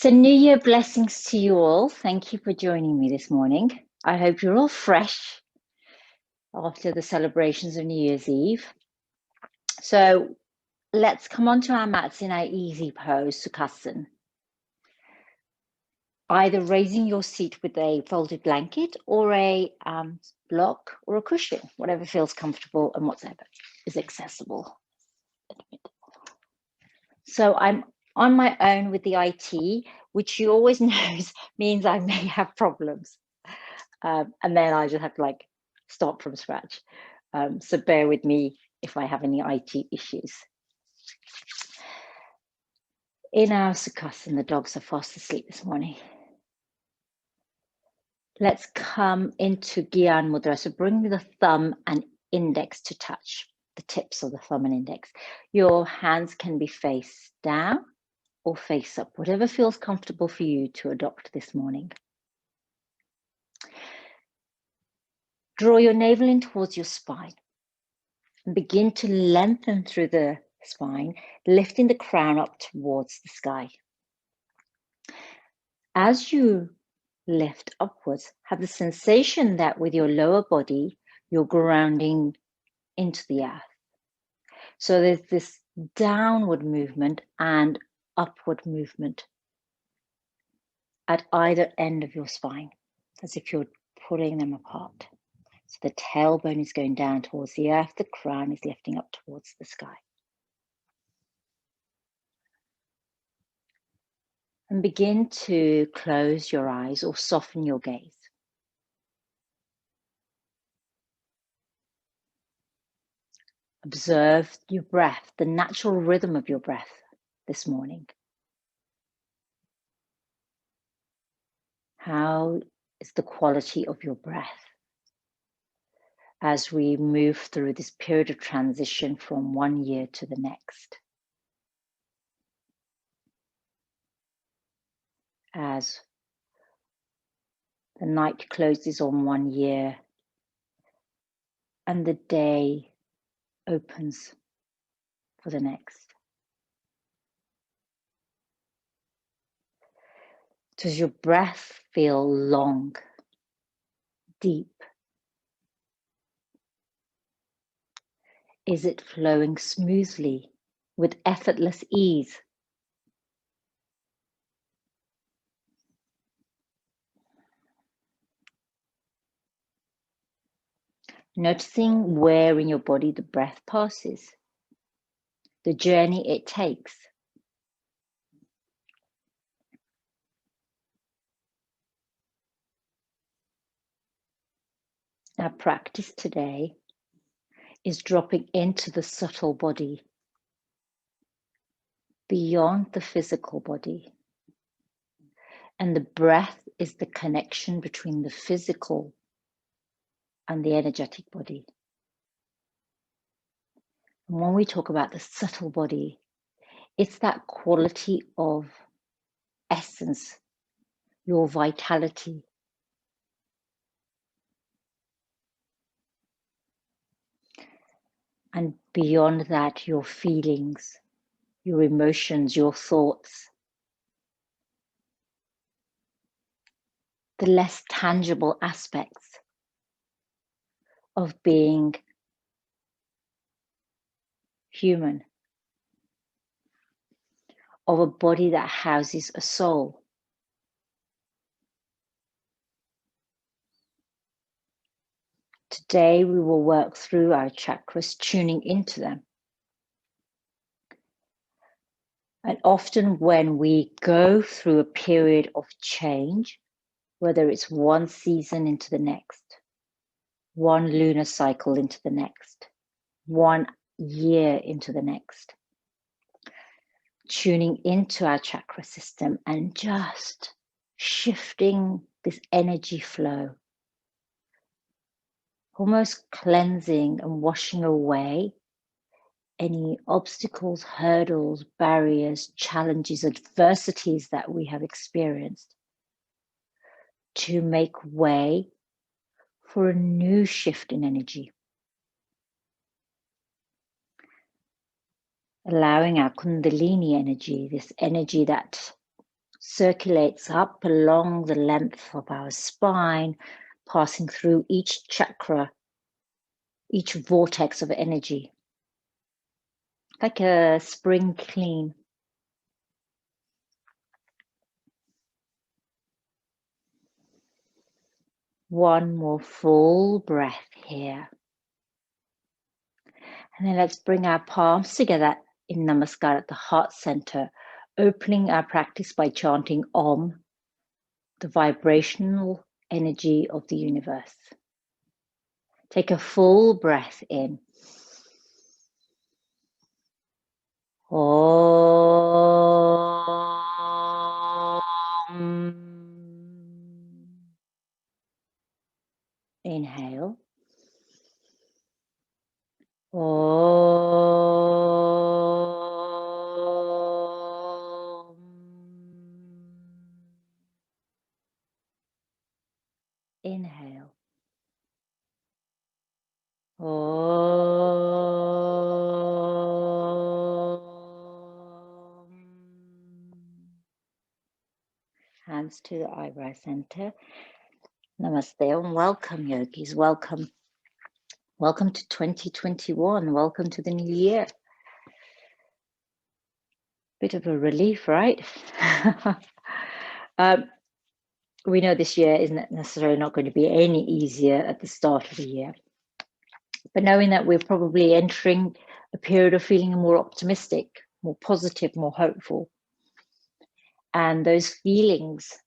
So New Year blessings to you all. Thank you for joining me this morning. I hope you're all fresh after the celebrations of New Year's Eve. So let's come onto our mats in our easy pose, Sukhasana. Either raising your seat with a folded blanket or a block or a cushion, whatever feels comfortable and whatever is accessible. So I'm on my own with the IT, which you always know means I may have problems. And then I just have to start from scratch. So bear with me if I have any IT issues. In our Sukhasana, the dogs are fast asleep this morning. Let's come into Gyan Mudra. So bring the thumb and index to touch, the tips of the thumb and index. Your hands can be face down or face up, whatever feels comfortable for you to adopt this morning. Draw your navel in towards your spine and begin to lengthen through the spine, lifting the crown up towards the sky. As you lift upwards, have the sensation that with your lower body, you're grounding into the earth. So there's this downward movement and upward movement at either end of your spine, as if you're pulling them apart. So the tailbone is going down towards the earth, the crown is lifting up towards the sky. And begin to close your eyes or soften your gaze. Observe your breath, the natural rhythm of your breath this morning. How is the quality of your breath as we move through this period of transition from one year to the next? As the night closes on 1 year and the day opens for the next. Does your breath feel long, deep? Is it flowing smoothly with effortless ease? Noticing where in your body the breath passes, the journey it takes. Our practice today is dropping into the subtle body, beyond the physical body. And the breath is the connection between the physical and the energetic body. And when we talk about the subtle body, it's that quality of essence, your vitality. And beyond that, your feelings, your emotions, your thoughts. The less tangible aspects of being human, of a body that houses a soul. Today we will work through our chakras, tuning into them. And often when we go through a period of change, whether it's one season into the next, one lunar cycle into the next, 1 year into the next, tuning into our chakra system and just shifting this energy flow, almost cleansing and washing away any obstacles, hurdles, barriers, challenges, adversities that we have experienced, to make way for a new shift in energy. Allowing our Kundalini energy, this energy that circulates up along the length of our spine, passing through each chakra, each vortex of energy, like a spring clean. One more full breath here. And then let's bring our palms together in Namaskar at the heart center, opening our practice by chanting Om, the vibrational energy of the universe. Take a full breath in. Om. Inhale. Om. Inhale. Om. Hands to the eyebrow center. Namaste and welcome, yogis. Welcome. Welcome to 2021. Welcome to the new year. Bit of a relief, right? We know this year isn't necessarily not going to be any easier at the start of the year. But knowing that we're probably entering a period of feeling more optimistic, more positive, more hopeful. And those feelings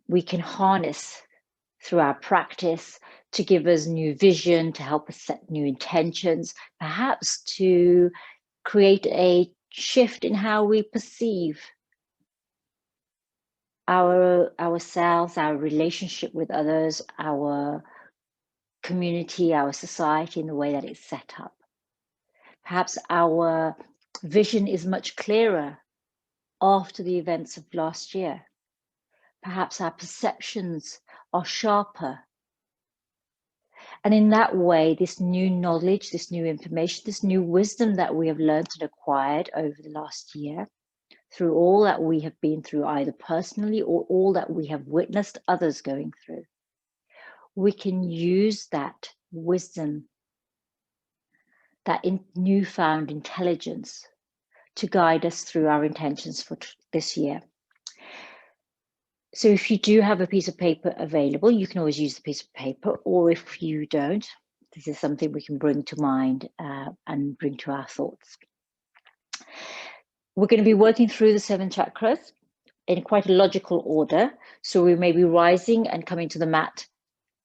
we can harness through our practice to give us new vision, to help us set new intentions, perhaps to create a shift in how we perceive ourselves, our relationship with others, our community, our society, in the way that it's set up. Perhaps our vision is much clearer after the events of last year. Perhaps our perceptions are sharper. And in that way, this new knowledge, this new information, this new wisdom that we have learned and acquired over the last year, through all that we have been through, either personally or all that we have witnessed others going through, we can use that wisdom, that newfound intelligence to guide us through our intentions for this year. So if you do have a piece of paper available, you can always use the piece of paper, or if you don't, this is something we can bring to mind and bring to our thoughts. We're going to be working through the 7 chakras in quite a logical order. So we may be rising and coming to the mat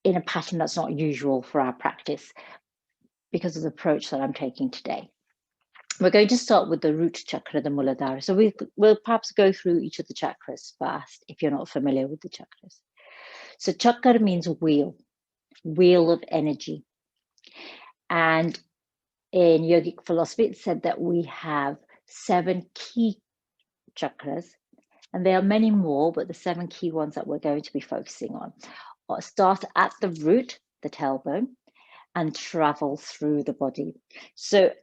in a pattern that's not usual for our practice because of the approach that I'm taking today. We're going to start with the root chakra, the muladhara. So we'll perhaps go through each of the chakras first, if you're not familiar with the chakras. So chakra means wheel of energy. And in yogic philosophy, it's said that we have 7 key chakras, and there are many more, but the 7 key ones that we're going to be focusing on start at the root, the tailbone, and travel through the body. So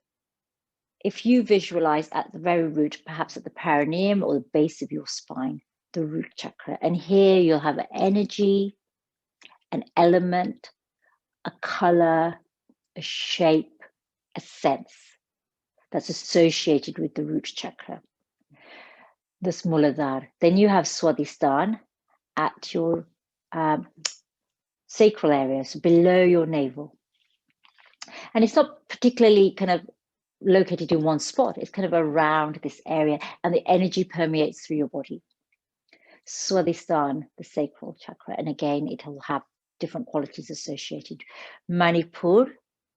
if you visualize at the very root, perhaps at the perineum or the base of your spine, the root chakra, and here you'll have an energy, an element, a color, a shape, a sense that's associated with the root chakra, this muladhara. Then you have svadhisthana at your sacral area, so below your navel. And it's not particularly kind of located in one spot, it's kind of around this area, and the energy permeates through your body. Svadhisthana, the sacral chakra, and again, it'll have different qualities associated. Manipura,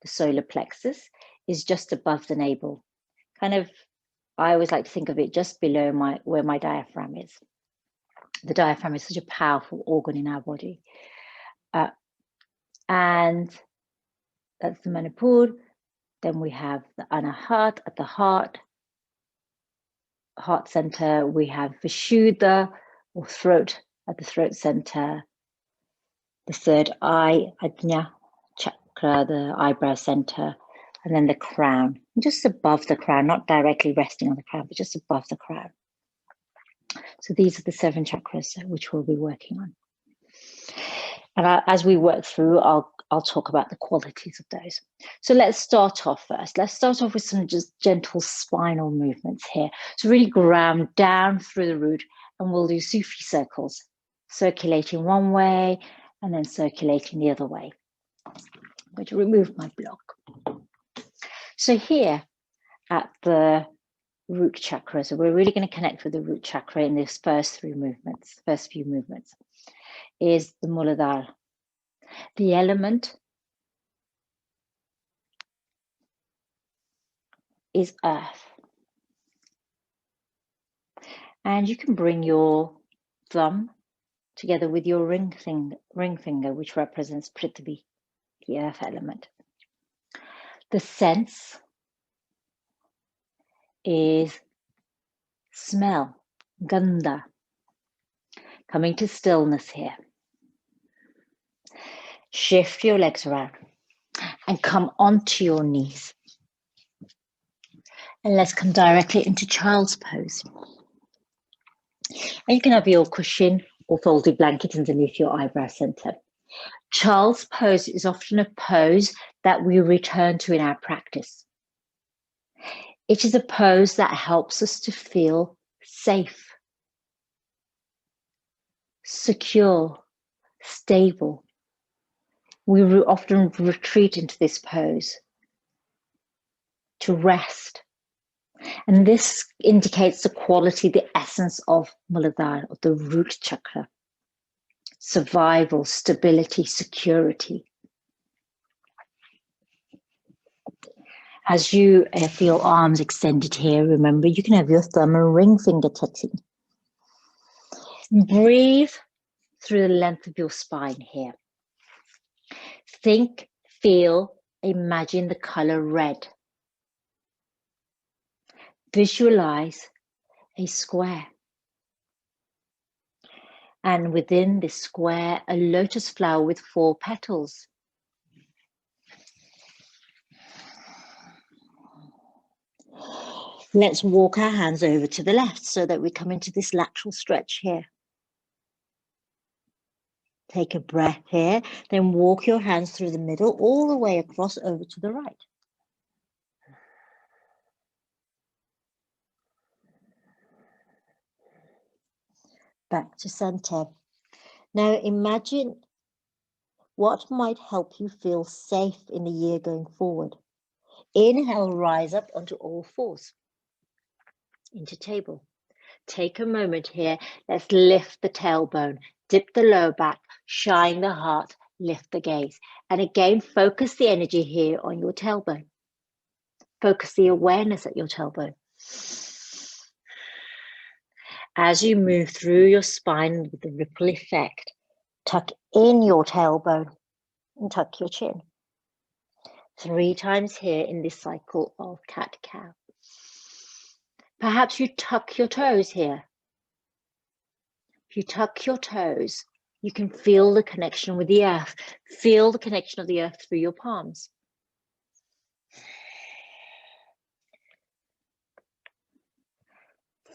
the solar plexus, is just above the navel. Kind of, I always like to think of it just below where my diaphragm is. The diaphragm is such a powerful organ in our body. And that's the manipura. Then we have the anahata at the heart center. We have vishuddha, or throat, at the throat center. The third eye, ajna chakra, the eyebrow center. And then the crown, just above the crown, not directly resting on the crown, but just above the crown. So these are the 7 chakras which we'll be working on. And as we work through, I'll talk about the qualities of those. So let's start off first. Let's start off with some just gentle spinal movements here. So really ground down through the root, and we'll do Sufi circles, circulating one way and then circulating the other way. I'm going to remove my block. So here at the root chakra, so we're really going to connect with the root chakra in this first few movements, is the muladhara. The element is earth. And you can bring your thumb together with your ring finger, which represents Prithvi, the earth element. The sense is smell, gandha. Coming to stillness here. Shift your legs around and come onto your knees. And let's come directly into child's pose. And you can have your cushion or folded blanket underneath your eyebrow center. Child's pose is often a pose that we return to in our practice. It is a pose that helps us to feel safe, secure, stable. We often retreat into this pose to rest. And this indicates the quality, the essence of Muladhara, of the root chakra. Survival, stability, security. As you feel arms extended here, remember you can have your thumb and ring finger touching. Breathe through the length of your spine here. Think, feel, imagine the color red. Visualize a square. And within this square, a lotus flower with 4 petals. Let's walk our hands over to the left so that we come into this lateral stretch here. Take a breath here, then walk your hands through the middle, all the way across over to the right. Back to center. Now imagine what might help you feel safe in the year going forward. Inhale, rise up onto all fours, into table. Take a moment here. Let's lift the tailbone, dip the lower back, shine the heart, lift the gaze. And again, focus the energy here on your tailbone. Focus the awareness at your tailbone. As you move through your spine with the ripple effect, tuck in your tailbone and tuck your chin. 3 times here in this cycle of cat-cow. Perhaps you tuck your toes here. If you tuck your toes, you can feel the connection with the earth. Feel the connection of the earth through your palms.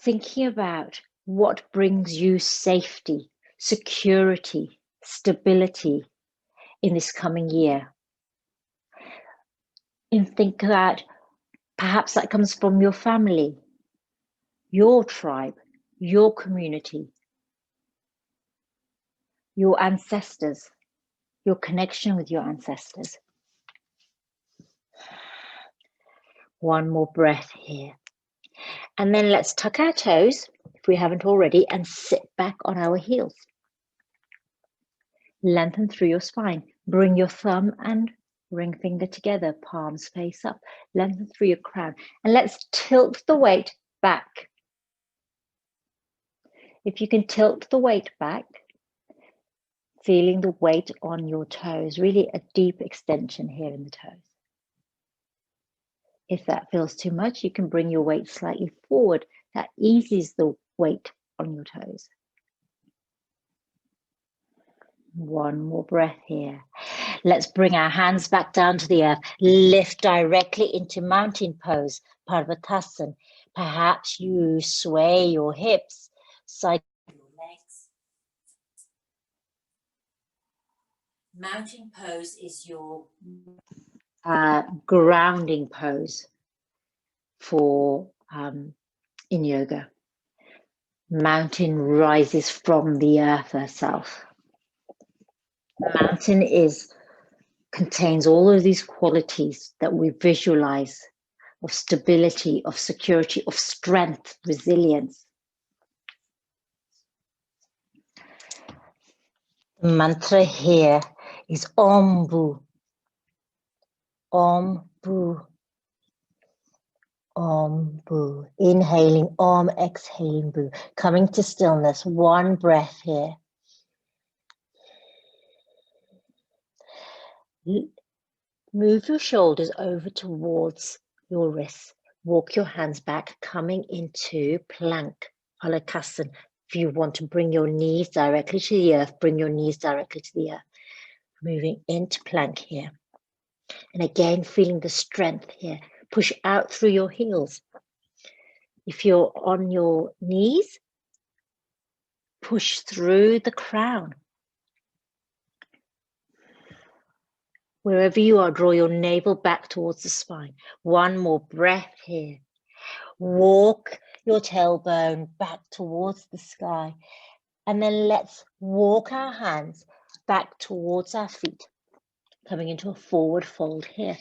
Thinking about what brings you safety, security, stability in this coming year. And think that perhaps that comes from your family, your tribe, your community, your ancestors, your connection with your ancestors. One more breath here. And then let's tuck our toes, if we haven't already, and sit back on our heels. Lengthen through your spine. Bring your thumb and ring finger together, palms face up. Lengthen through your crown. And let's tilt the weight back. If you can tilt the weight back, feeling the weight on your toes, really a deep extension here in the toes. If that feels too much, you can bring your weight slightly forward. That eases the weight on your toes. One more breath here. Let's bring our hands back down to the earth. Lift directly into mountain pose, parivrtta. Perhaps you sway your hips Side your legs. Mountain pose is your grounding pose for in yoga. Mountain rises from the earth herself. Mountain contains all of these qualities that we visualize of stability, of security, of strength, resilience. The mantra here is Om Bu. Om Bu. Om Bu. Inhaling Om, exhaling Bu. Coming to stillness, one breath here. Move your shoulders over towards your wrists. Walk your hands back, coming into plank, Palakasana. If you want to bring your knees directly to the earth, bring your knees directly to the earth. Moving into plank here. And again, feeling the strength here. Push out through your heels. If you're on your knees, push through the crown. Wherever you are, draw your navel back towards the spine. One more breath here. Walk your tailbone back towards the sky. And then let's walk our hands back towards our feet. Coming into a forward fold here.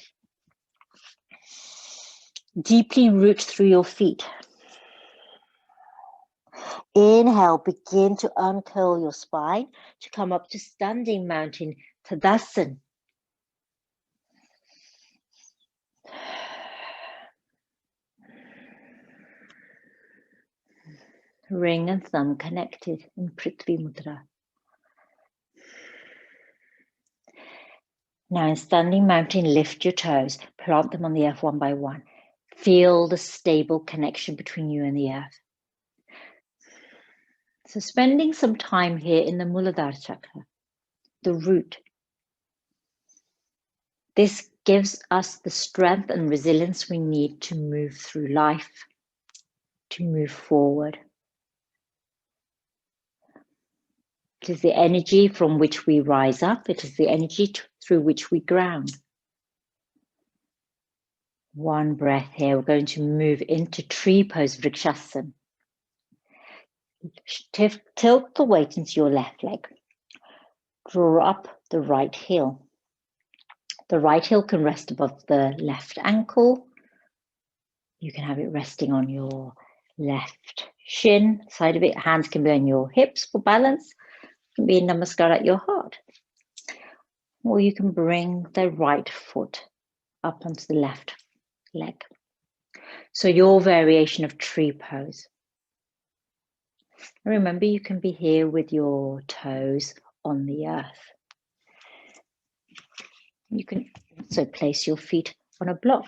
Deeply root through your feet. Inhale, begin to uncurl your spine to come up to standing mountain Tadasana. Ring and thumb connected in Prithvi Mudra. Now in standing mountain, lift your toes, plant them on the earth one by one. Feel the stable connection between you and the earth. So spending some time here in the muladhara chakra, the root. This gives us the strength and resilience we need to move through life, to move forward. It is the energy from which we rise up. It is the energy through which we ground. One breath here. We're going to move into tree pose, vrikshasana. Tilt the weight into your left leg. Draw up the right heel. The right heel can rest above the left ankle. You can have it resting on your left shin, side of it. Hands can be on your hips for balance. It can be a namaskar at your heart. Or you can bring the right foot up onto the left leg. So your variation of tree pose. Remember, you can be here with your toes on the earth. You can also place your feet on a block.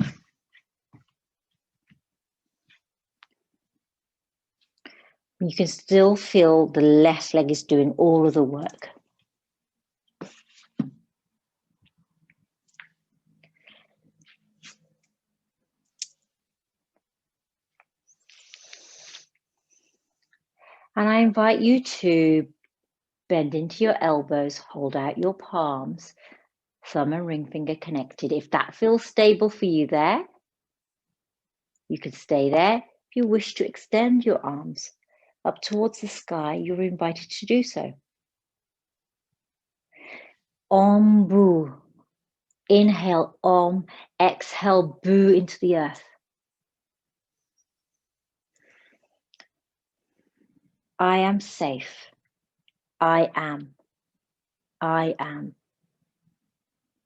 You can still feel the left leg is doing all of the work. And I invite you to bend into your elbows, hold out your palms, thumb and ring finger connected. If that feels stable for you there, you can stay there. If you wish to extend your arms up towards the sky, you're invited to do so. Om Bu. Inhale Om, exhale Bu into the earth. I am safe. I am. I am.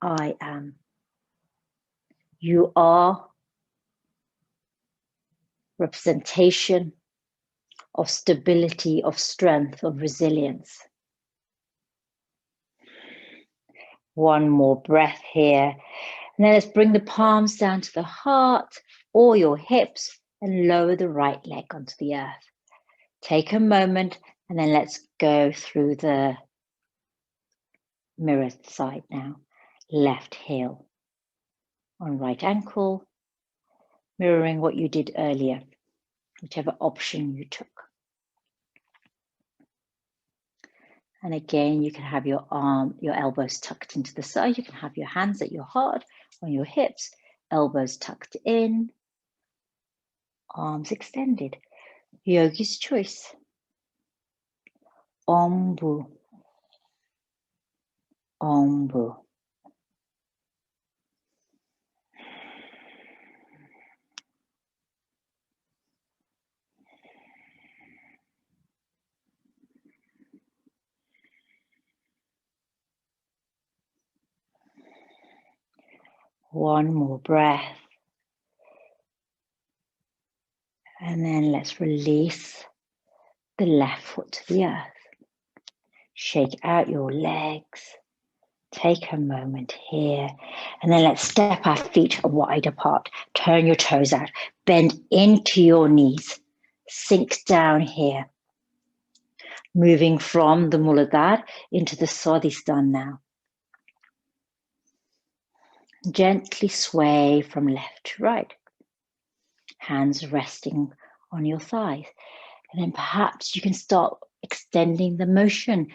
I am. You are representation of stability, of strength, of resilience. One more breath here. And then let's bring the palms down to the heart or your hips and lower the right leg onto the earth. Take a moment and then let's go through the mirror side now. Left heel on right ankle, mirroring what you did earlier, whichever option you took. And again, you can have your elbows tucked into the side. You can have your hands at your heart, on your hips, elbows tucked in, arms extended. Yogi's choice. Ombu. Ombu. One more breath. And then let's release the left foot to the earth. Shake out your legs. Take a moment here. And then let's step our feet wide apart. Turn your toes out. Bend into your knees. Sink down here. Moving from the muladhara into the svadhisthana now. Gently sway from left to right. Hands resting on your thighs. And then perhaps you can start extending the motion.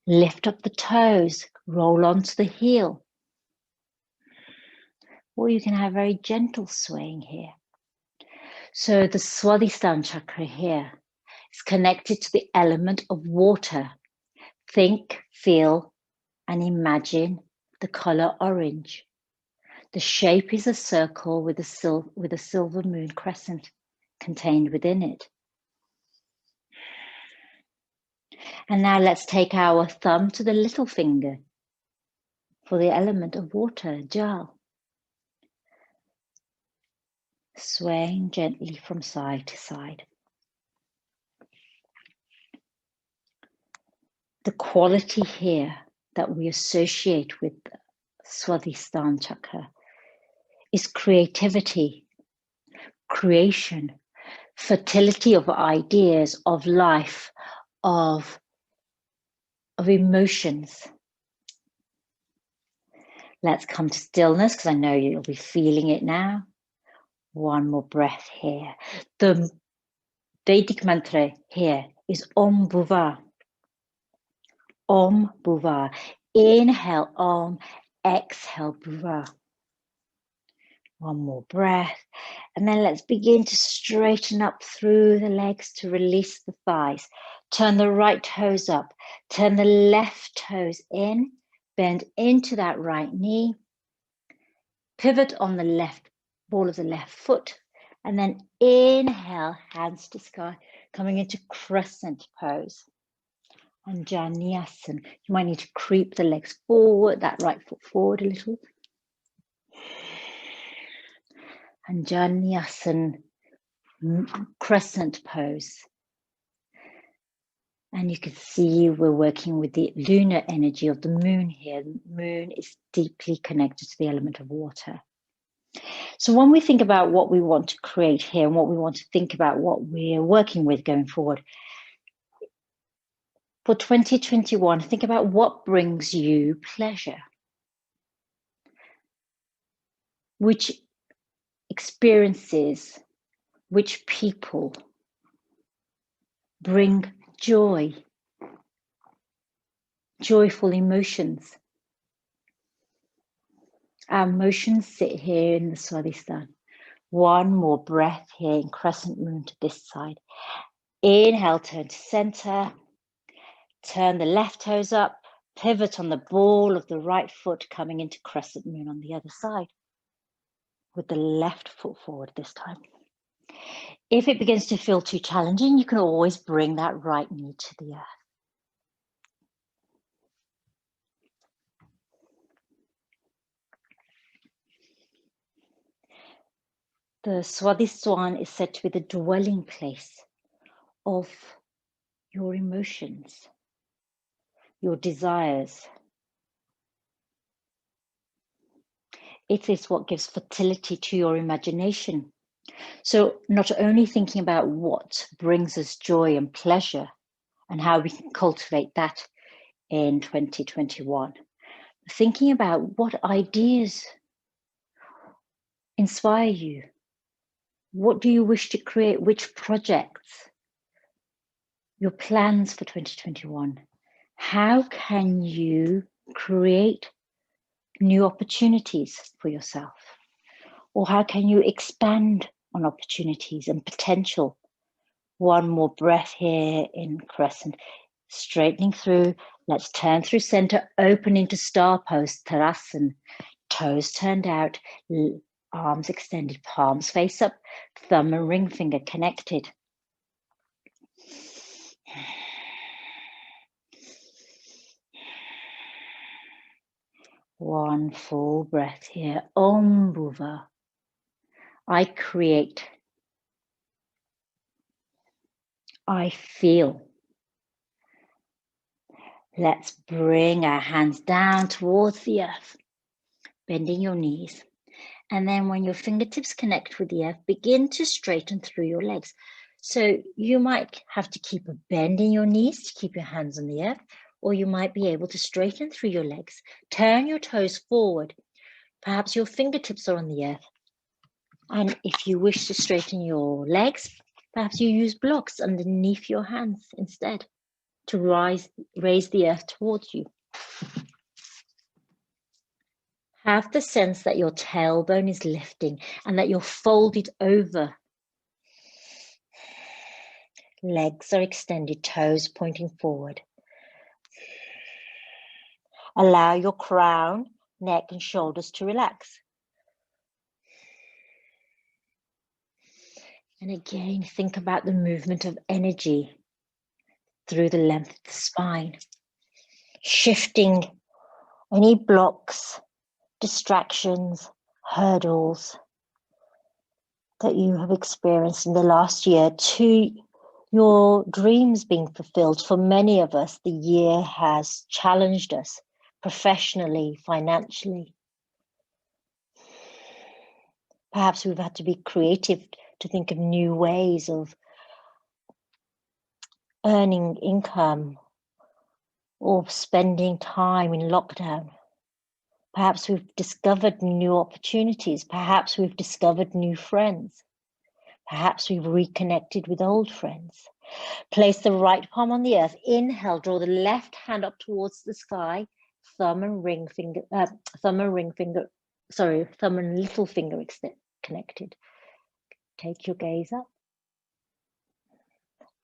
Lift up the toes, roll onto the heel. Or you can have very gentle swaying here. So the svadhisthana chakra here is connected to the element of water. Think, feel, and imagine the color orange. The shape is a circle with a silver moon crescent contained within it. And now let's take our thumb to the little finger for the element of water, jal. Swaying gently from side to side. The quality here that we associate with Svadhisthana chakra is creativity, creation, fertility of ideas, of life, of emotions. Let's come to stillness because I know you'll be feeling it now. One more breath here. The Vedic mantra here is Om Bhuva. Om Bhuva. Inhale Om, exhale Bhuva. One more breath. And then let's begin to straighten up through the legs to release the thighs. Turn the right toes up. Turn the left toes in. Bend into that right knee. Pivot on the left ball of the left foot. And then inhale, hands to sky, coming into crescent pose. And Anjaneyasana. You might need to creep the legs forward, that right foot forward a little. And Anjaneyasana, crescent pose. And you can see we're working with the lunar energy of the moon here. The moon is deeply connected to the element of water. So when we think about what we want to create here and what we want to think about what we're working with going forward, for 2021, think about what brings you pleasure. Which experiences, which people bring joy, joyful emotions. Our emotions sit here in the svadhisthana. One more breath here in crescent moon to this side. Inhale, turn to center. Turn the left toes up. Pivot on the ball of the right foot coming into crescent moon on the other side. With the left foot forward this time. If it begins to feel too challenging, you can always bring that right knee to the earth. The svadhisthana is said to be the dwelling place of your emotions, your desires. It is what gives fertility to your imagination. So not only thinking about what brings us joy and pleasure and how we can cultivate that in 2021, thinking about what ideas inspire you. What do you wish to create? Which projects? Your plans for 2021. How can you create new opportunities for yourself? Or how can you expand on opportunities and potential? One more breath here in crescent, straightening through. Let's turn through center, open into star pose, sardulasana. Toes turned out, arms extended, palms face up, thumb and ring finger connected. One full breath here. Om bhuva. I create. I feel. Let's bring our hands down towards the earth, bending your knees. And then when your fingertips connect with the earth, begin to straighten through your legs. So you might have to keep a bend in your knees to keep your hands on the earth, or you might be able to straighten through your legs. Turn your toes forward. Perhaps your fingertips are on the earth. And if you wish to straighten your legs, perhaps you use blocks underneath your hands instead to raise the earth towards you. Have the sense that your tailbone is lifting and that you're folded over. Legs are extended, toes pointing forward. Allow your crown, neck and shoulders to relax. And again, think about the movement of energy through the length of the spine, shifting any blocks, distractions, hurdles that you have experienced in the last year to your dreams being fulfilled. For many of us, the year has challenged us professionally, financially. Perhaps we've had to be creative to think of new ways of earning income or spending time in lockdown. Perhaps we've discovered new opportunities. Perhaps we've discovered new friends. Perhaps we've reconnected with old friends. Place the right palm on the earth. Inhale, draw the left hand up towards the sky. Thumb and little finger connected. Take your gaze up.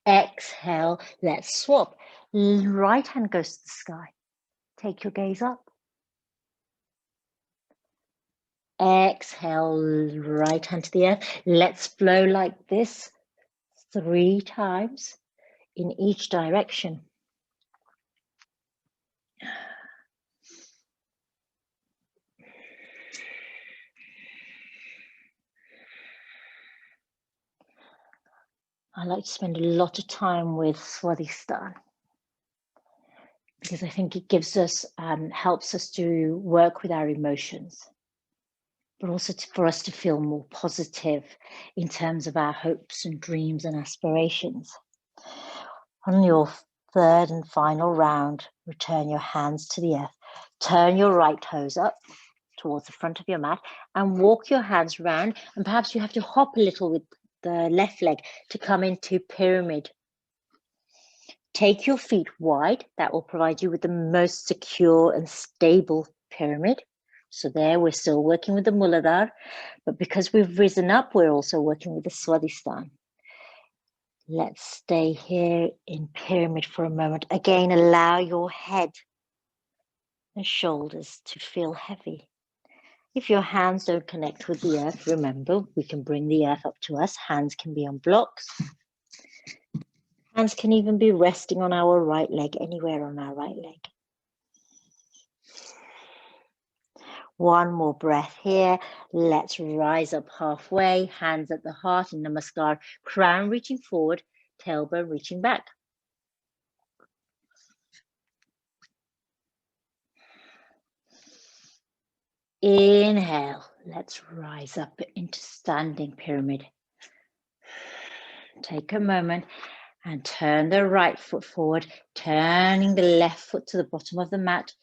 Exhale, let's swap. Right hand goes to the sky. Take your gaze up. Exhale, right hand to the earth. Let's flow like this 3 times in each direction. I like to spend a lot of time with svadhisthana because I think it gives us, helps us to work with our emotions, but also for us to feel more positive in terms of our hopes and dreams and aspirations. On your third and final round, return your hands to the earth. Turn your right toes up towards the front of your mat and walk your hands round. And perhaps you have to hop a little with the left leg to come into pyramid. Take your feet wide. That will provide you with the most secure and stable pyramid. So there, we're still working with the muladhara, but because we've risen up, we're also working with the svadhisthana. Let's stay here in pyramid for a moment. Again, allow your head and shoulders to feel heavy. If your hands don't connect with the earth, remember, we can bring the earth up to us. Hands can be on blocks. Hands can even be resting on our right leg, anywhere on our right leg. One more breath here. Let's rise up halfway, hands at the heart in namaskar, crown reaching forward, tailbone reaching back. Inhale, let's rise up into standing pyramid. Take a moment and turn the right foot forward, turning the left foot to the bottom of the mat.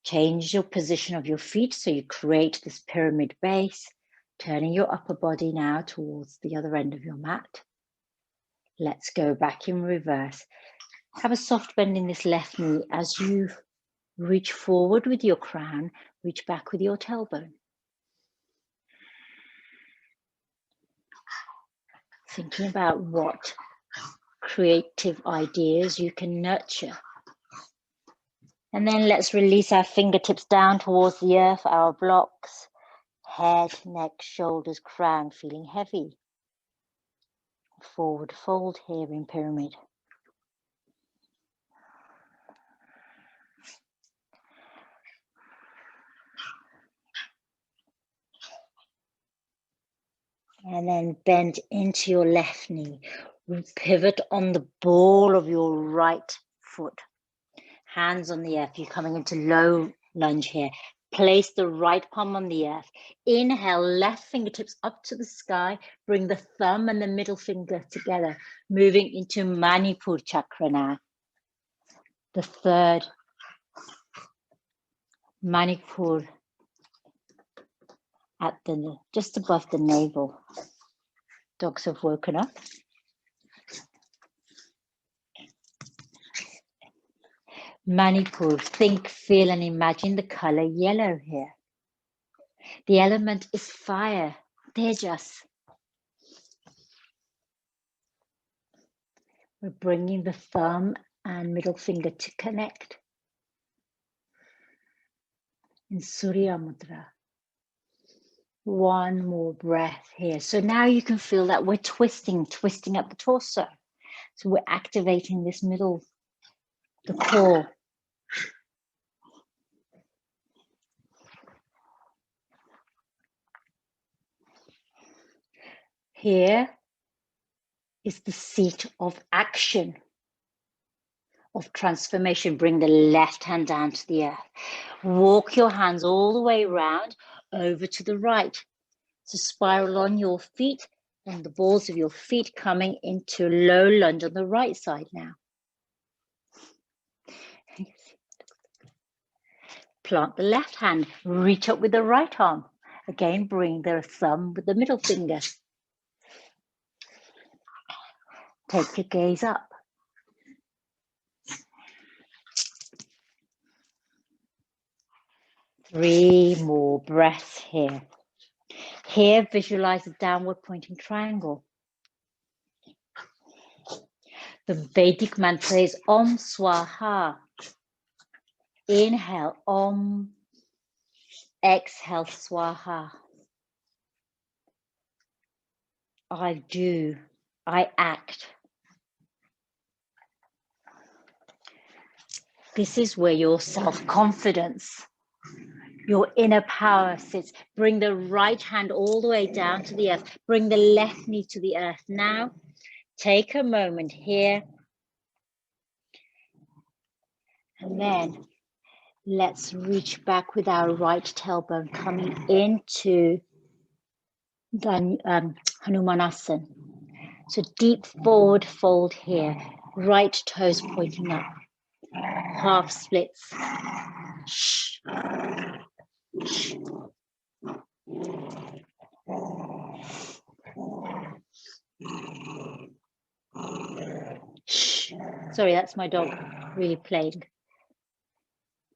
Change your position of your feet so you create this pyramid base, turning your upper body now towards the other end of your mat. Let's go back in reverse. Have a soft bend in this left knee as you reach forward with your crown, reach back with your tailbone. Thinking about what creative ideas you can nurture. And then let's release our fingertips down towards the earth, our blocks, head, neck, shoulders, crown, feeling heavy. Forward fold here in pyramid. And then bend into your left knee. Pivot on the ball of your right foot. Hands on the earth. You're coming into low lunge here. Place the right palm on the earth. Inhale, left fingertips up to the sky. Bring the thumb and the middle finger together. Moving into manipura chakra now. The third manipura at the just above the navel. Dogs have woken up. Manipura, think, feel and imagine the color yellow here. The element is fire, tejas. We're bringing the thumb and middle finger to connect. In Surya Mudra. One more breath here. So now you can feel that we're twisting up the torso. So we're activating this middle, the core. Here is the seat of action, of transformation. Bring the left hand down to the earth. Walk your hands all the way around over to the right. So spiral on your feet and the balls of your feet coming into low lunge on the right side now. Plant the left hand, reach up with the right arm. Again, bring the thumb with the middle finger. Take your gaze up. Three more breaths here. Here, visualize a downward pointing triangle. The Vedic mantra is Om Swaha. Inhale, Om. Exhale, Swaha. I do. I act. This is where your self-confidence, your inner power sits. Bring the right hand all the way down to the earth. Bring the left knee to the earth. Now, take a moment here. And then let's reach back with our right tailbone coming into Hanumanasana. So deep forward fold here. Right toes pointing up. Half splits. Sorry, that's my dog really playing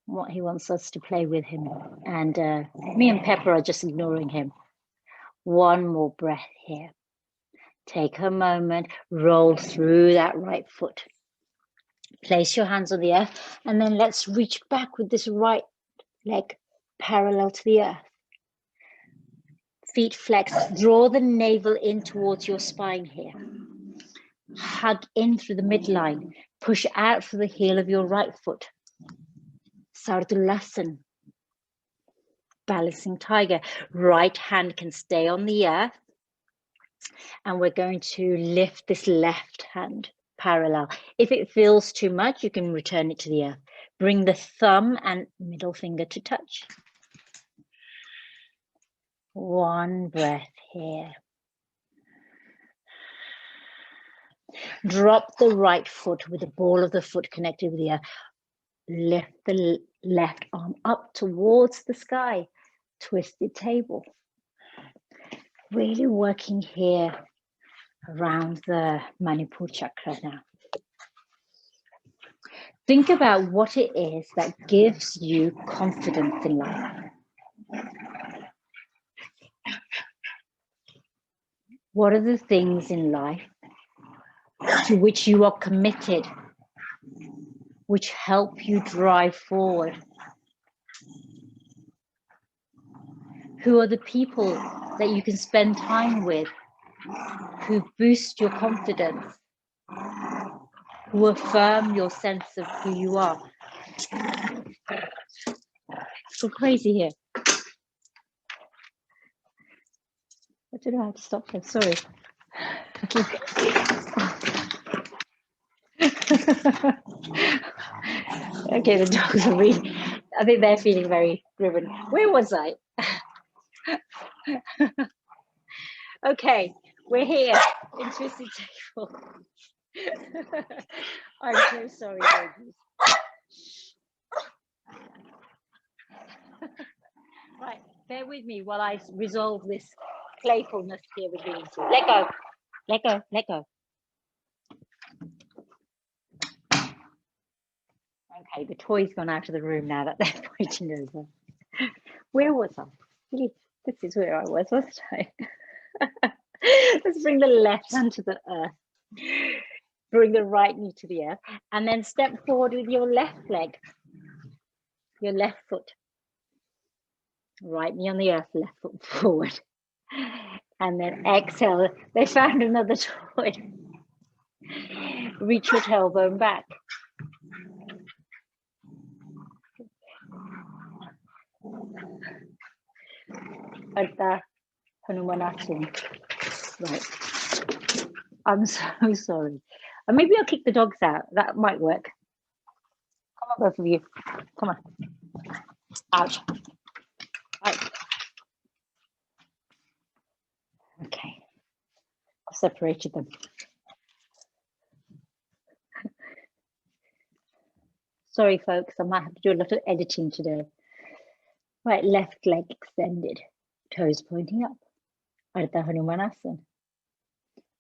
what he wants us to play with him. And me and Pepper are just ignoring him. One more breath here. Take a moment, roll through that right foot. Place your hands on the earth, and then let's reach back with this right leg parallel to the earth. Feet flex, draw the navel in towards your spine here. Hug in through the midline, push out through the heel of your right foot. Sardulasana, balancing tiger. Right hand can stay on the earth, and we're going to lift this left hand parallel. If it feels too much, you can return it to the earth. Bring the thumb and middle finger to touch. One breath here. Drop the right foot with the ball of the foot connected with the earth. Lift the left arm up towards the sky. Twisted table. Really working here around the manipura chakra now. Think about what it is that gives you confidence in life. What are the things in life to which you are committed, which help you drive forward? Who are the people that you can spend time with who boost your confidence, who affirm your sense of who you are? It's so crazy here. I don't know how to stop them, sorry. Okay, the dogs are really, I think they're feeling very driven. Where was I? Okay, we're here in Twisted Table. I'm so sorry, babies. Right, bear with me while I resolve this playfulness here between you two. Let go, let go, let go. Okay, the toy's gone out of the room now that they're fighting over. Where was I? This is where I was, wasn't I? Let's bring the left hand to the earth. Bring the right knee to the earth. And then step forward with your left leg. Your left foot. Right knee on the earth, left foot forward. And then exhale. They found another toy. Reach your tailbone back. Adversities. Right. I'm so sorry. And maybe I'll kick the dogs out. That might work. Come on, both of you. Come on. Ouch. Out. Okay. I've separated them. Sorry, folks. I might have to do a lot of editing today. Right, left leg extended. Toes pointing up. Ardha.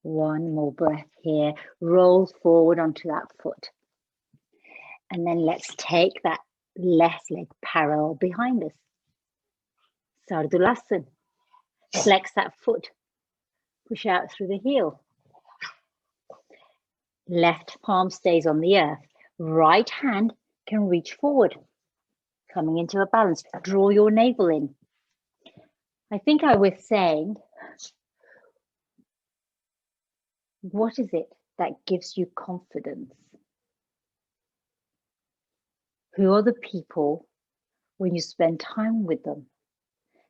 One more breath here. Roll forward onto that foot. And then let's take that left leg parallel behind us. Sardulasana. Flex that foot. Push out through the heel. Left palm stays on the earth. Right hand can reach forward. Coming into a balance. Draw your navel in. I think I was saying, what is it that gives you confidence? Who are the people, when you spend time with them,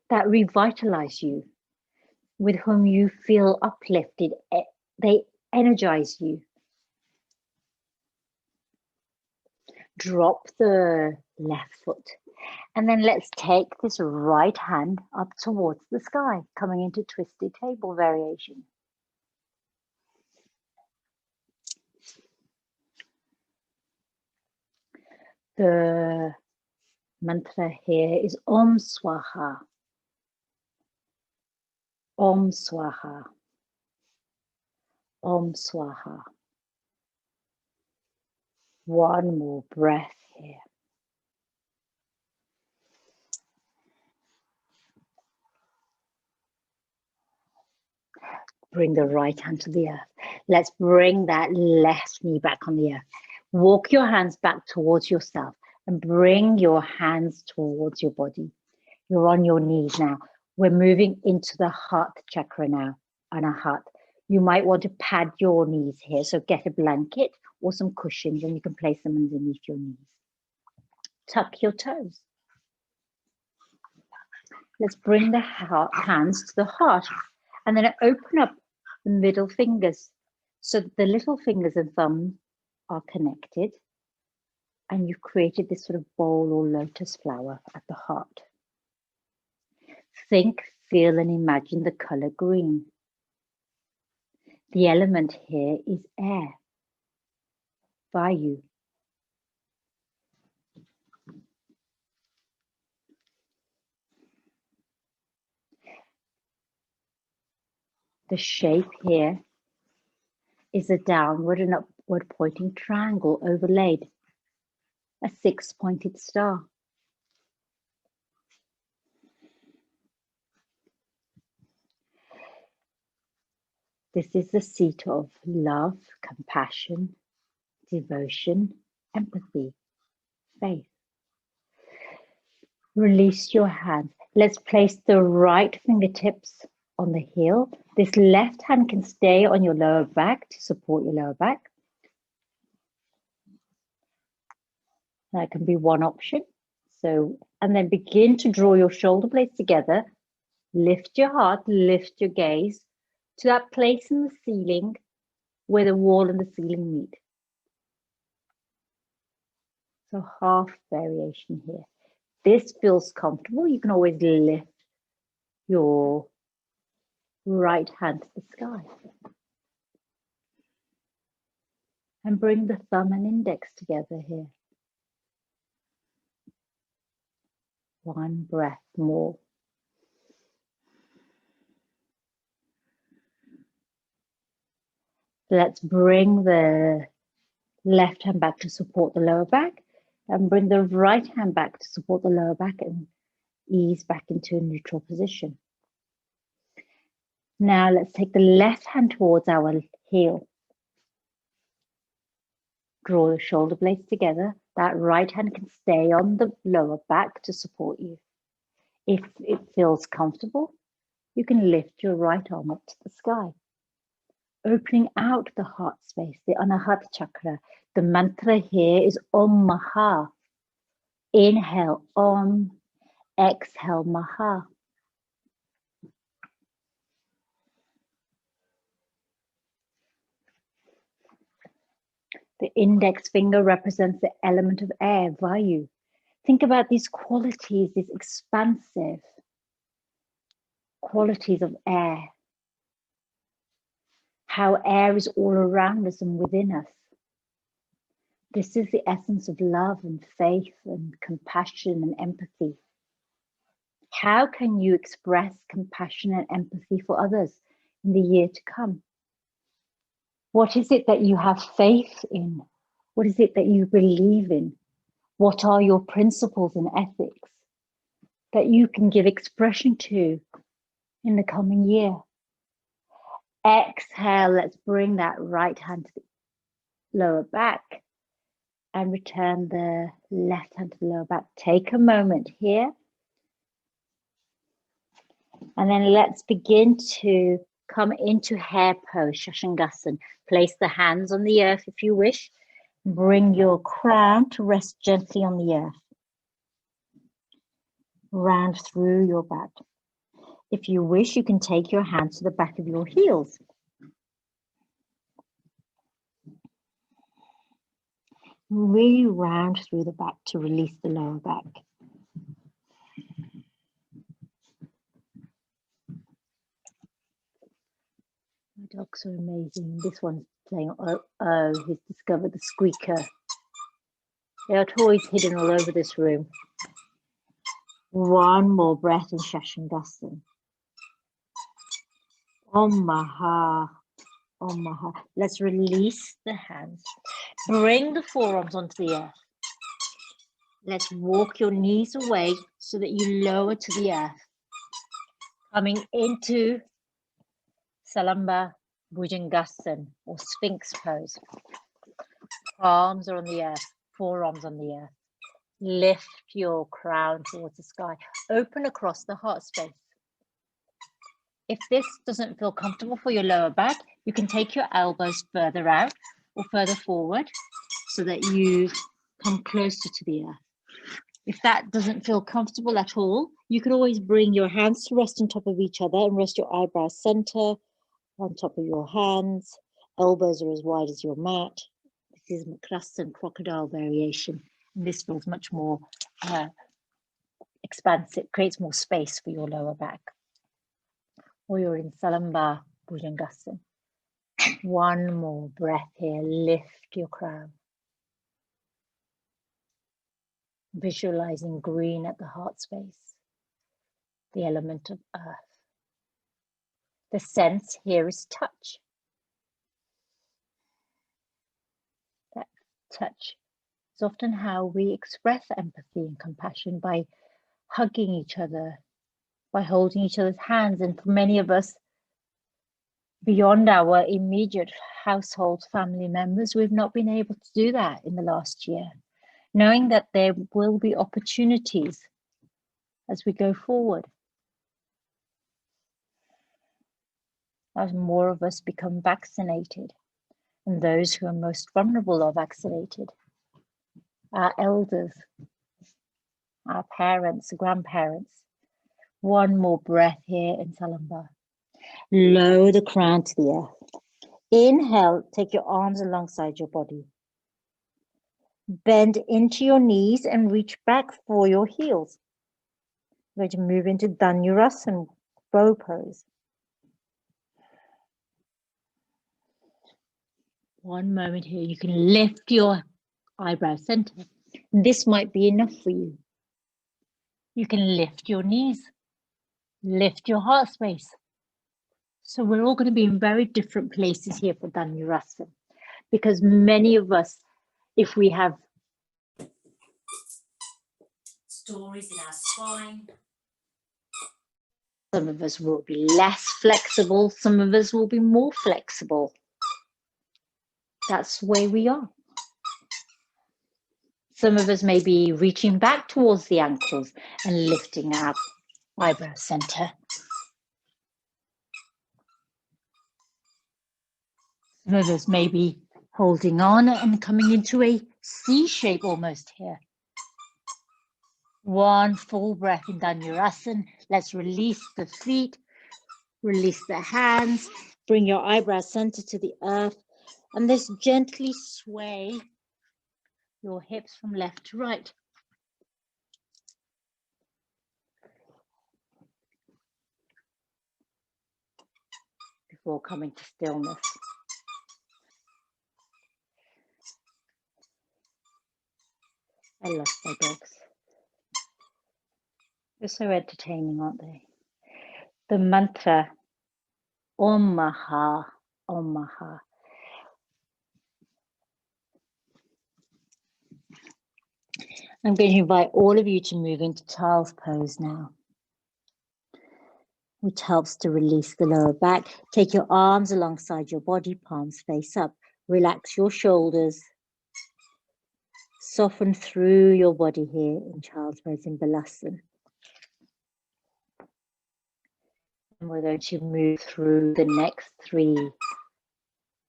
that revitalize you, with whom you feel uplifted? They energize you. Drop the left foot. And then let's take this right hand up towards the sky, coming into twisted table variation. The mantra here is Om Swaha. Om Swaha. Om Swaha. One more breath here. Bring the right hand to the earth. Let's bring that left knee back on the earth. Walk your hands back towards yourself and bring your hands towards your body. You're on your knees now. We're moving into the heart chakra now, anahata. You might want to pad your knees here. So get a blanket or some cushions and you can place them underneath your knees. Tuck your toes. Let's bring the hands to the heart and then open up the middle fingers so that the little fingers and thumb are connected, and you've created this sort of bowl or lotus flower at the heart. Think, feel, and imagine the color green. The element here is air, vayu. The shape here is a downward and upward pointing triangle overlaid. a 6-pointed star. This is the seat of love, compassion, devotion, empathy, faith. Release your hands. Let's place the right fingertips on the heel. This left hand can stay on your lower back to support your lower back. That can be one option. So, and then begin to draw your shoulder blades together. Lift your heart, lift your gaze to that place in the ceiling where the wall and the ceiling meet. So half variation here. This feels comfortable. You can always lift your right hand to the sky. And bring the thumb and index together here. One breath more. Let's bring the left hand back to support the lower back and bring the right hand back to support the lower back and ease back into a neutral position. Now let's take the left hand towards our heel. Draw the shoulder blades together. That right hand can stay on the lower back to support you. If it feels comfortable, you can lift your right arm up to the sky. Opening out the heart space, the anahata chakra. The mantra here is Om Maha. Inhale Om, exhale Maha. The index finger represents the element of air, Vayu. Think about these qualities, these expansive qualities of air. How air is all around us and within us. This is the essence of love and faith and compassion and empathy. How can you express compassion and empathy for others in the year to come? What is it that you have faith in? What is it that you believe in? What are your principles and ethics that you can give expression to in the coming year? Exhale, let's bring that right hand to the lower back and return the left hand to the lower back. Take a moment here. And then let's begin to come into hair pose, Shashangasana. Place the hands on the earth if you wish. Bring your crown to rest gently on the earth. Round through your back. If you wish, you can take your hands to the back of your heels. Really round through the back to release the lower back. My dogs are amazing. This one's playing, he's discovered the squeaker. There are toys hidden all over this room. One more breath in Shashangasana. Om Maha, Om Maha. Let's release the hands. Bring the forearms onto the earth. Let's walk your knees away so that you lower to the earth. Coming into Salamba Bhujangasana or Sphinx pose. Palms are on the earth, forearms on the earth. Lift your crown towards the sky. Open across the heart space. If this doesn't feel comfortable for your lower back, you can take your elbows further out or further forward so that you come closer to the earth. If that doesn't feel comfortable at all, you can always bring your hands to rest on top of each other and rest your eyebrows center on top of your hands. Elbows are as wide as your mat. This is Makrasana crocodile variation. And this feels much more expansive, creates more space for your lower back. Or you're in Salamba Bhujangasana. One more breath here. Lift your crown. Visualizing green at the heart space, the element of earth. The sense here is touch. That touch It's often how we express empathy and compassion, by hugging each other, by holding each other's hands. And for many of us, beyond our immediate household family members, we've not been able to do that in the last year, knowing that there will be opportunities as we go forward, as more of us become vaccinated, and those who are most vulnerable are vaccinated. Our elders, our parents, grandparents. One more breath here in Salamba. Lower the crown to the earth. Inhale, take your arms alongside your body. Bend into your knees and reach back for your heels. We're going to move into Dhanurasana, bow pose. One moment here, you can lift your eyebrow center. This might be enough for you. You can lift your knees, lift your heart space. So we're all going to be in very different places here for Dhanurasana, because many of us, if we have stories in our spine, some of us will be less flexible, some of us will be more flexible. That's the way we are. Some of us may be reaching back towards the ankles and lifting our eyebrow center. Some of us may be holding on and coming into a C shape almost here. One full breath in Dhanurasana. Let's release the feet, release the hands, bring your eyebrow center to the earth, and let's gently sway your hips from left to right. Before coming to stillness. I love my dogs. They're so entertaining, aren't they? The mantra, Om Maha, Om Maha. I'm going to invite all of you to move into child's pose now, which helps to release the lower back. Take your arms alongside your body, palms face up. Relax your shoulders. Soften through your body here in child's pose in Balasana. And we're going to move through the next three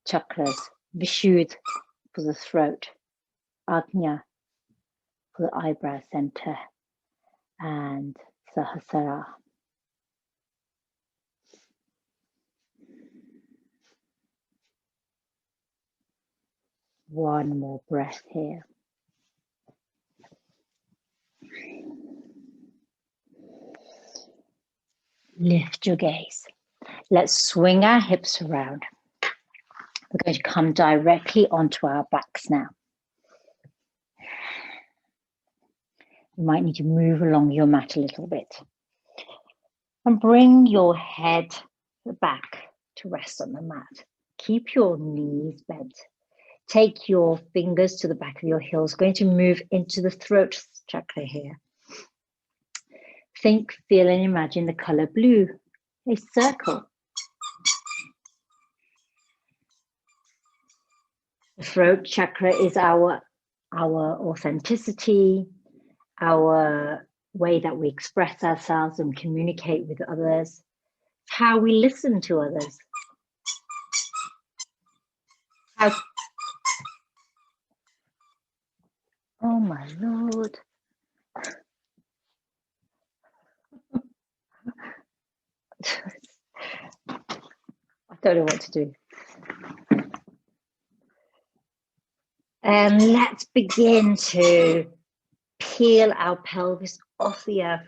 chakras. Vishuddha for the throat, Ajna for the eyebrow center, and Sahasrara. One more breath here. Lift your gaze. Let's swing our hips around. We're going to come directly onto our backs now. You might need to move along your mat a little bit. And bring your head back to rest on the mat. Keep your knees bent. Take your fingers to the back of your heels. Going to move into the throat chakra here. Think, feel, and imagine the color blue, a circle. The throat chakra is our authenticity, our way that we express ourselves and communicate with others, how we listen to others. Oh my Lord. I don't know what to do. And let's begin to peel our pelvis off the earth,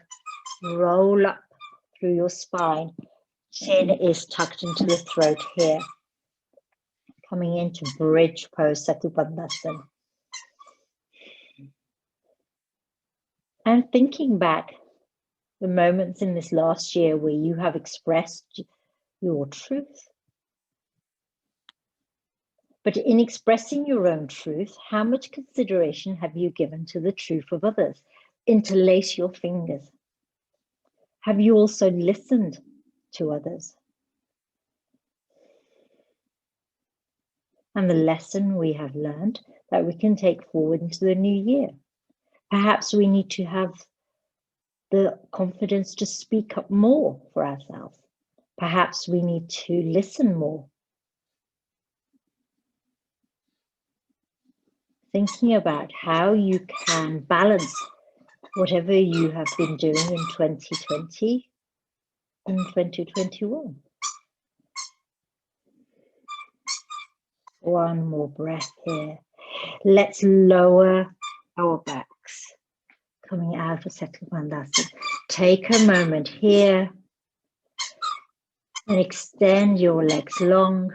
roll up through your spine. Chin is tucked into the throat here. Coming into bridge pose, Satupandasana. And thinking back the moments in this last year where you have expressed your truth, But in expressing your own truth, how much consideration have you given to the truth of others? Interlace your fingers. Have you also listened to others? And the lesson we have learned that we can take forward into the new year. Perhaps we need to have the confidence to speak up more for ourselves. Perhaps we need to listen more. Thinking about how you can balance whatever you have been doing in 2020 and 2021. One more breath here. Let's lower our backs. Coming out of Bharmanasana. Take a moment here and extend your legs long.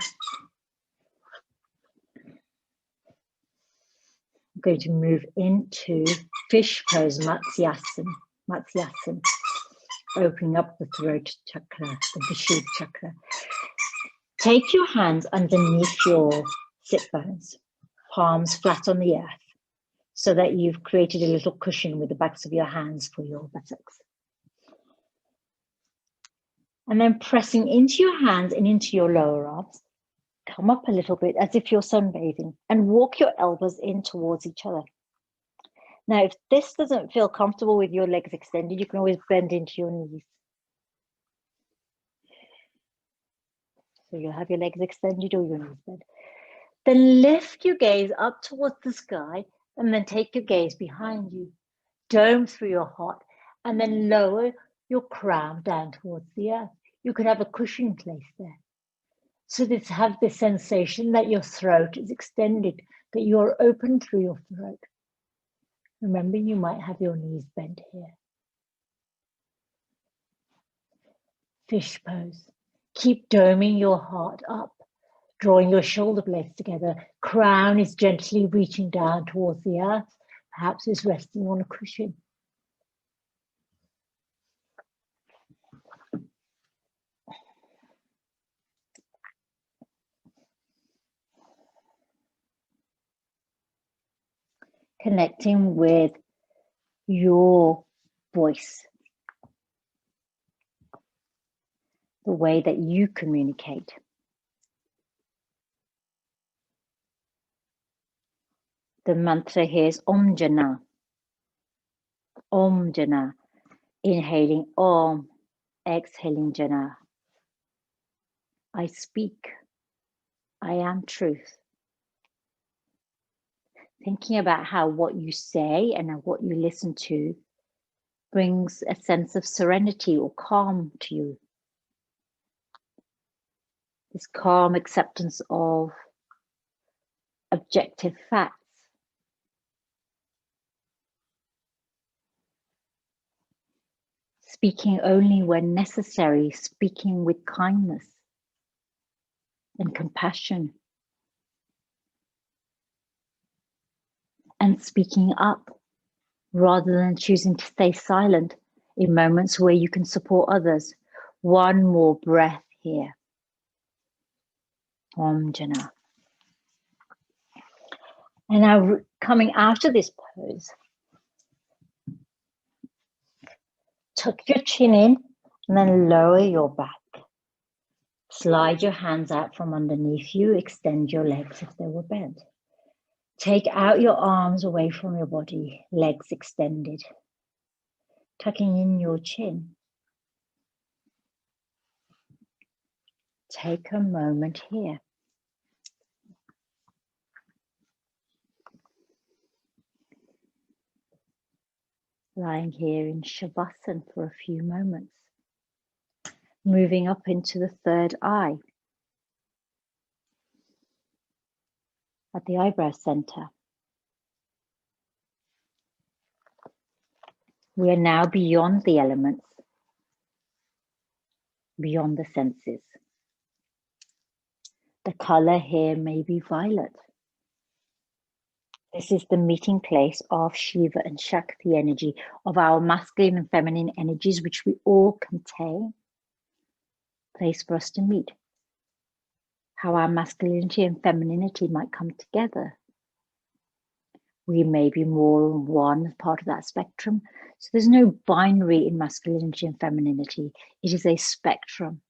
I'm going to move into fish pose, Matsyasana, opening up the throat chakra, the Vishuddha chakra. Take your hands underneath your sit bones, palms flat on the earth, so that you've created a little cushion with the backs of your hands for your buttocks. And then pressing into your hands and into your lower arms, come up a little bit as if you're sunbathing and walk your elbows in towards each other. Now, if this doesn't feel comfortable with your legs extended, you can always bend into your knees. So you'll have your legs extended or your knees bent. Then lift your gaze up towards the sky and then take your gaze behind you. Dome through your heart and then lower your crown down towards the earth. You could have a cushion placed there. So have this sensation that your throat is extended, that you're open through your throat. Remember, you might have your knees bent here. Fish pose. Keep doming your heart up, drawing your shoulder blades together. Crown is gently reaching down towards the earth. Perhaps it's resting on a cushion. Connecting with your voice, the way that you communicate. The mantra here is Om Jana. Om Jana. Inhaling Om, exhaling Jana. I speak. I am truth. Thinking about how what you say and what you listen to brings a sense of serenity or calm to you. This calm acceptance of objective facts. Speaking only when necessary, speaking with kindness and compassion. And speaking up rather than choosing to stay silent in moments where you can support others. One more breath here. Om Jana. And now coming out of this pose, tuck your chin in and then lower your back. Slide your hands out from underneath you, extend your legs if they were bent. Take out your arms away from your body, legs extended. Tucking in your chin. Take a moment here. Lying here in Shavasana for a few moments. Moving up into the third eye. At the eyebrow center. We are now beyond the elements, beyond the senses. The color here may be violet. This is the meeting place of Shiva and Shakti energy, of our masculine and feminine energies, which we all contain. Place for us to meet. how our masculinity and femininity might come together. We may be more than one part of that spectrum. So there's no binary in masculinity and femininity. It is a spectrum.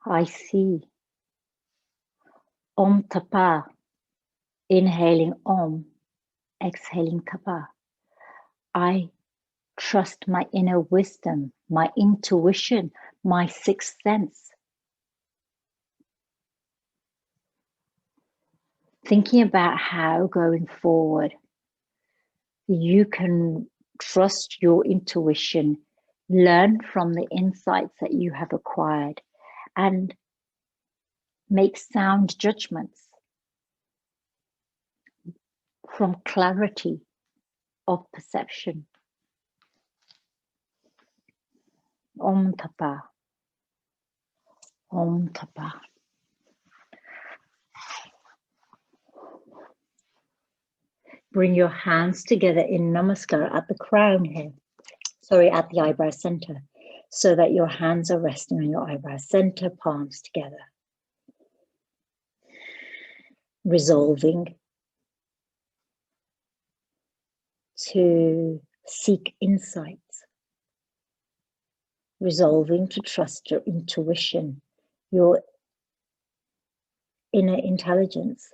I see. Om Tapa, inhaling Om, exhaling Tapa. I trust my inner wisdom, my intuition, my sixth sense. Thinking about how going forward you can trust your intuition, learn from the insights that you have acquired, and make sound judgments from clarity of perception. Om Tapa. Om Tapa. Bring your hands together in Namaskar at the crown here. Sorry, at the eyebrow center, so that your hands are resting on your eyebrow center, palms together. Resolving to seek insights. Resolving to trust your intuition, your inner intelligence.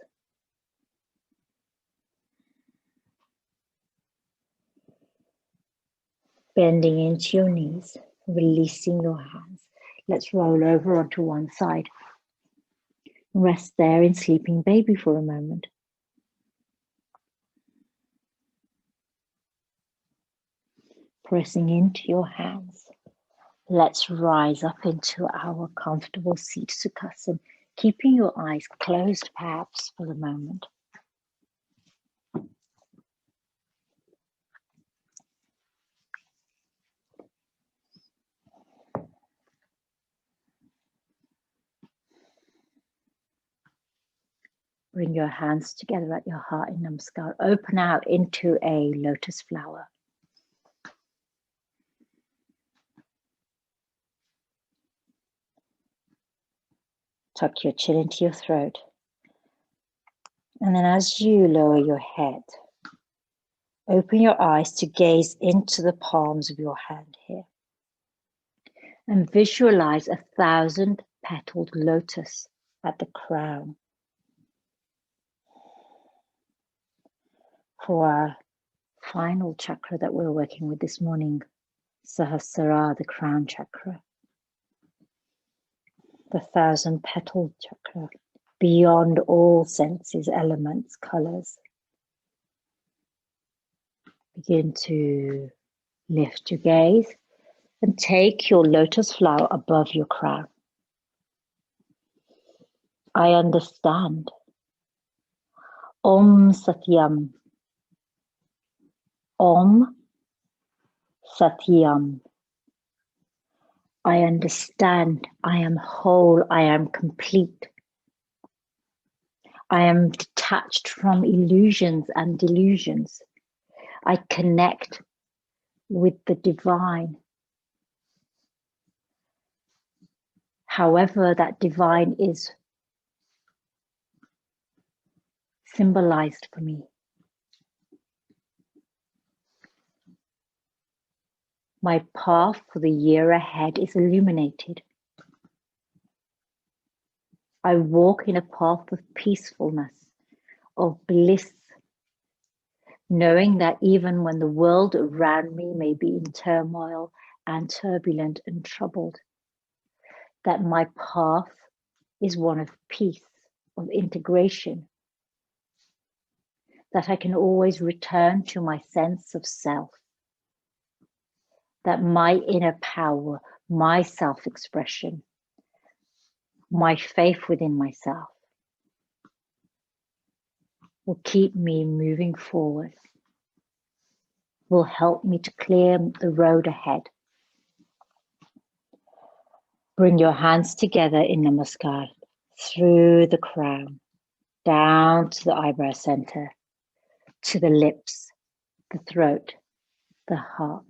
Bending into your knees, releasing your hands. Let's roll over onto one side. Rest there in sleeping baby for a moment. Pressing into your hands. Let's rise up into our comfortable seat Sukhasana, keeping your eyes closed perhaps for the moment. Bring your hands together at your heart in Namaskar. Open out into a lotus flower. Tuck your chin into your throat. And then as you lower your head, open your eyes to gaze into the palms of your hand here. And visualize 1,000-petaled lotus at the crown. For our final chakra that we're working with this morning, Sahasrara, the crown chakra. The 1,000-petaled chakra, beyond all senses, elements, colors. Begin to lift your gaze and take your lotus flower above your crown. I understand. Om Satyam. Om Satyam. I understand. I am whole. I am complete. I am detached from illusions and delusions. I connect with the divine. However that divine is symbolized for me. My path for the year ahead is illuminated. I walk in a path of peacefulness, of bliss, knowing that even when the world around me may be in turmoil and turbulent and troubled, that my path is one of peace, of integration, that I can always return to my sense of self, that my inner power, my self-expression, my faith within myself will keep me moving forward, will help me to clear the road ahead. Bring your hands together in Namaskar, through the crown, down to the eyebrow center, to the lips, the throat, the heart,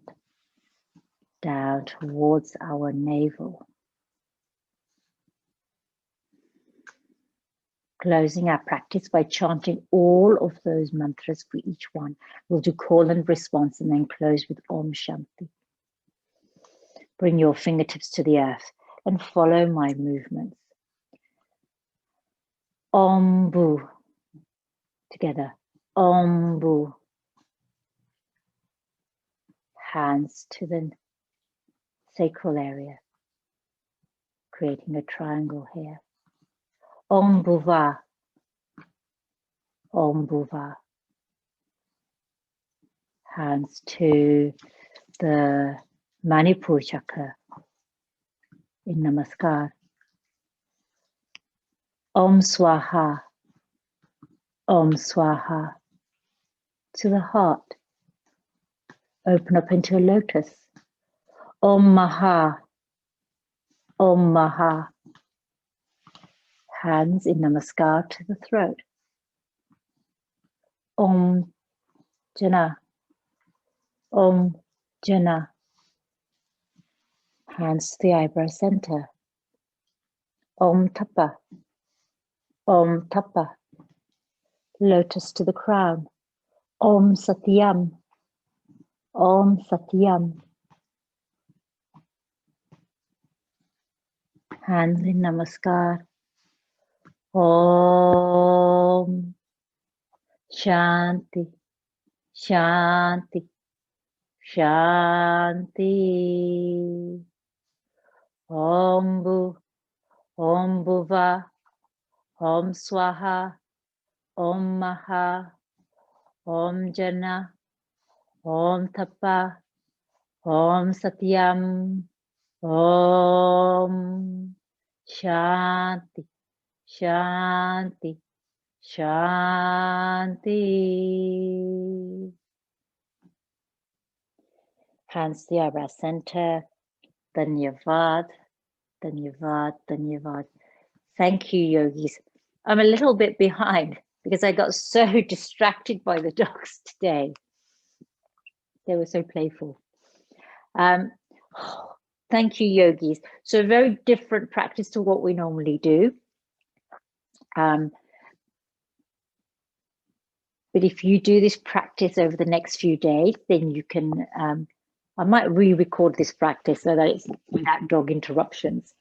down towards our navel. Closing our practice by chanting all of those mantras for each one. We'll do call and response and then close with Om Shanti. Bring your fingertips to the earth and follow my movements. Om Bu. Together. Om Bu. Hands to the sacral area, creating a triangle here. Om Bhuva. Om Bhuva. Hands to the manipura chakra in Namaskar. Om Swaha. Om Swaha. To the heart. Open up into a lotus. Om Maha. Om Maha. Hands in Namaskar to the throat. Om Jana. Om Jana. Hands to the eyebrow center. Om Tapa. Om Tapa. Lotus to the crown. Om Satyam. Om Satyam. Hands in Namaskar. Om Shanti. Shanti. Shanti. Om Bu. Om Bhuva. Om Swaha. Om Maha. Om Jana. Om Tapa. Om Satyam. Om Shanti. Shanti. Shanti. Hands to the eyebrow center. Dhanyavad. Dhanyavad. Dhanyavad. Thank you, yogis. I'm a little bit behind because I got so distracted by the dogs today. They were so playful. Thank you, yogis. So a very different practice to what we normally do. But if you do this practice over the next few days, then you can, I might re-record this practice so that it's without dog interruptions,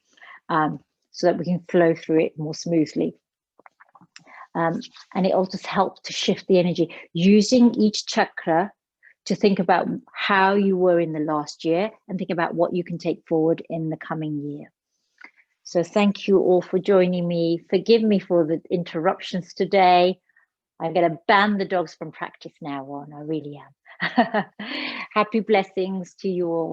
so that we can flow through it more smoothly. And it also helps to shift the energy, using each chakra to think about how you were in the last year and think about what you can take forward in the coming year. So thank you all for joining me. Forgive me for the interruptions today. I'm going to ban the dogs from practice now on. I really am. Happy blessings to you all.